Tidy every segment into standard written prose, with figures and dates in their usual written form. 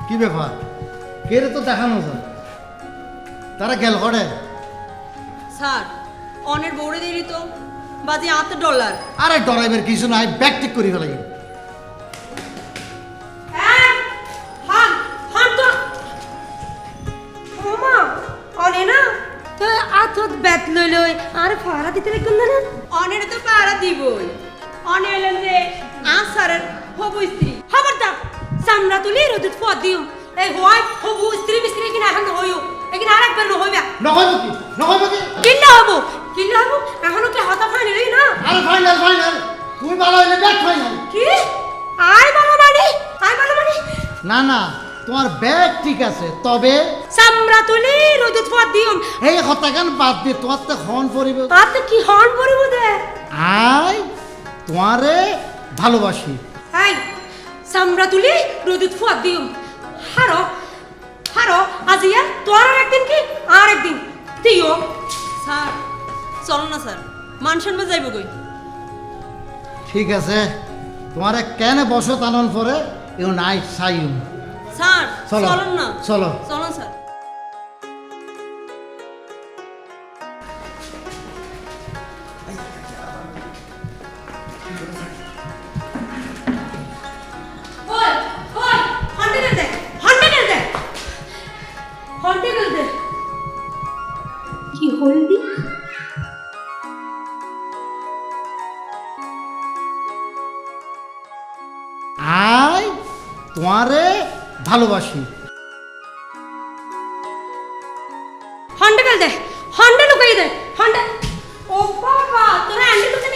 কি ব্যাপার কে রে তো দেখানো যায় তারা গেল করে স্যার অনের বউরে দিলি তো বাজে $8 আরে ডরাইবের কিছু নাই ব্যাগ ঠিক করি ফেলাই আর ভাড়া দিতে লাগবেন না অনের তো পাড়া দিবই অনে এলেন যে স্যারের হবু স্ত্রী খবরদার চামড়া তুলি রোদ পদ দিও এই হয় হবু স্ত্রী মিস্ত্রি কিনা এখন হইও এখানে আরেকবার নহইবা নহইব কি কিল্লা হবো এখনো কি হতা ফাইনালই না আরে ফাইনাল তুমি ভালো হইলে ব্যাগ ফাইনাল কি আই ভালো মানে না না তোমার ব্যাগ ঠিক আছে তবে চামড়া তুলি রোদ পদ দিও এই হতাকান বাদ দিয়ে তোমার তো হন পরিবে আর তো কি হন পরিব দে আই তোমারে ভালোবাসি এই চামড়া তুলি রোদ পদ দিও হারো আজিয়া তোর একদিন কি আর একদিন দিও স্যার চলো না স্যার মানসন বা যাইব কই ঠিক আছে তোমারে কেন বসত আনন পরে এও নাই সাইম স্যার চলো। চলুন না চলো। চলুন স্যার কি হলদি আই তোমারে ভালোবাসি হন্ডা লুকাই দে হন্ডা ও বাবা তোরা আন্ডি লুকাই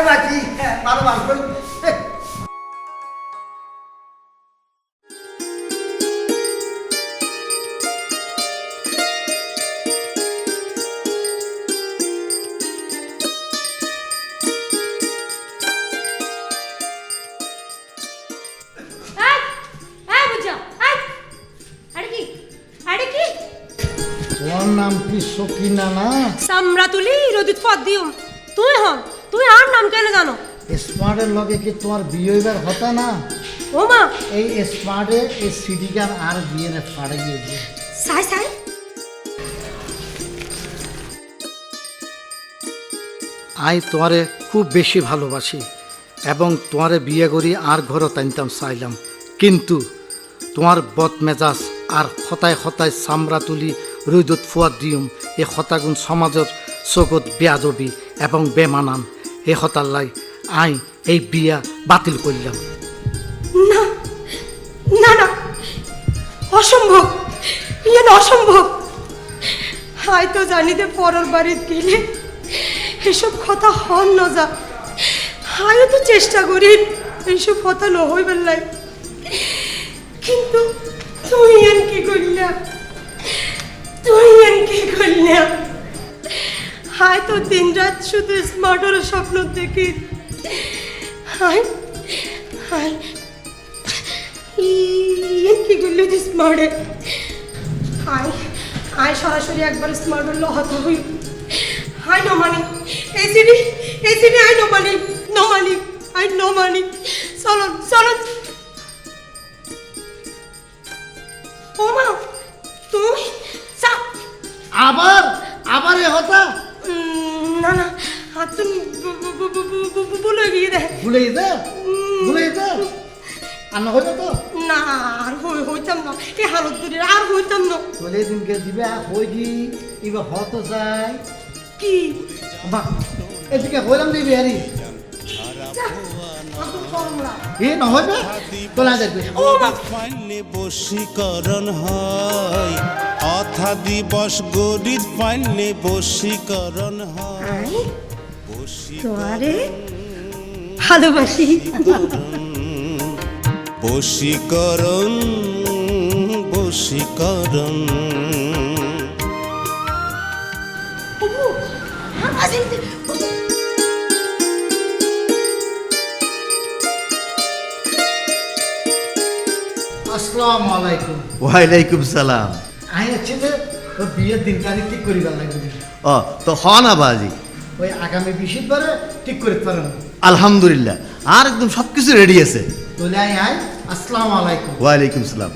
দেখছিস না তোমার নাম কি সকিনা না সামরা তুলি রোদিত পদ দিও তুই আর নাম কেন জানো স্মার্টের লগে কি তোমার বিয়ে হইবার হতা না ও মা এই স্মার্টে এই সিডি গান আর বিয়ে না ফাড়ে গিয়েছে সাই আই তোমারে খুব বেশি ভালোবাসি এবং তোমারে বিয়ে করি আর ঘরও টানতাম চাইলাম কিন্তু তোমার বদমেজাজ আর হতায় চামড়া তুলি রৈদত ফুয়াদ দিউম এই হতাগুণ সমাজের চকুত বেয়াদবি এবং বেমানান এই হতার লাই আই এই বিয়া বাতিল করলাম না অসম্ভব অসম্ভব হাই তো জানিতে পরের বাড়ির গেলে এসব কথা হন না যা হাইও তো চেষ্টা করি এইসব কথা ন হইবার লাই কিন্তু তুই এন কি করলা হাই তো দিন রাত শুধু স্মার্টের স্বপ্ন দেখি হাই কি করলি তুই স্মার্টে হাই সরাসরি একবার স্মার্ট হলো হতা হই high Namami ACD I Namami চলন ও মা তুই আবার এ হতা না হাত ভুলে গিয়ে দে ভুলে যেতে আর না হইতো তো না আর হইতাম না এই হালত দূরে আর হইতাম না চলে দিনকে দিবে হই কি এবার হত যায় কি বা এদিকে হইলাম দিবি হারি এ না হইবে তোলা দেখবে ও মা ফাইলে বশীকরণ হয় অথা দিবস গরিব ফাইলে বশীকরণ হয় তোরে ভালোবাসি বশীকরণ আসসালামু আলাইকুম। ওয়ালাইকুম সালাম। আই হচ্ছে যে তোর বিয়ের দিন তারিখ ঠিক করিবার লাগবে। ও তো হ না বাজি, ওই আগামী বৃহস্পতিবারে ঠিক করে পারেন। আলহামদুলিল্লাহ আর একদম সব কিছু রেডি আছে। তোলে আই আসসালামু আলাইকুম। ওয়ালাইকুম সালাম।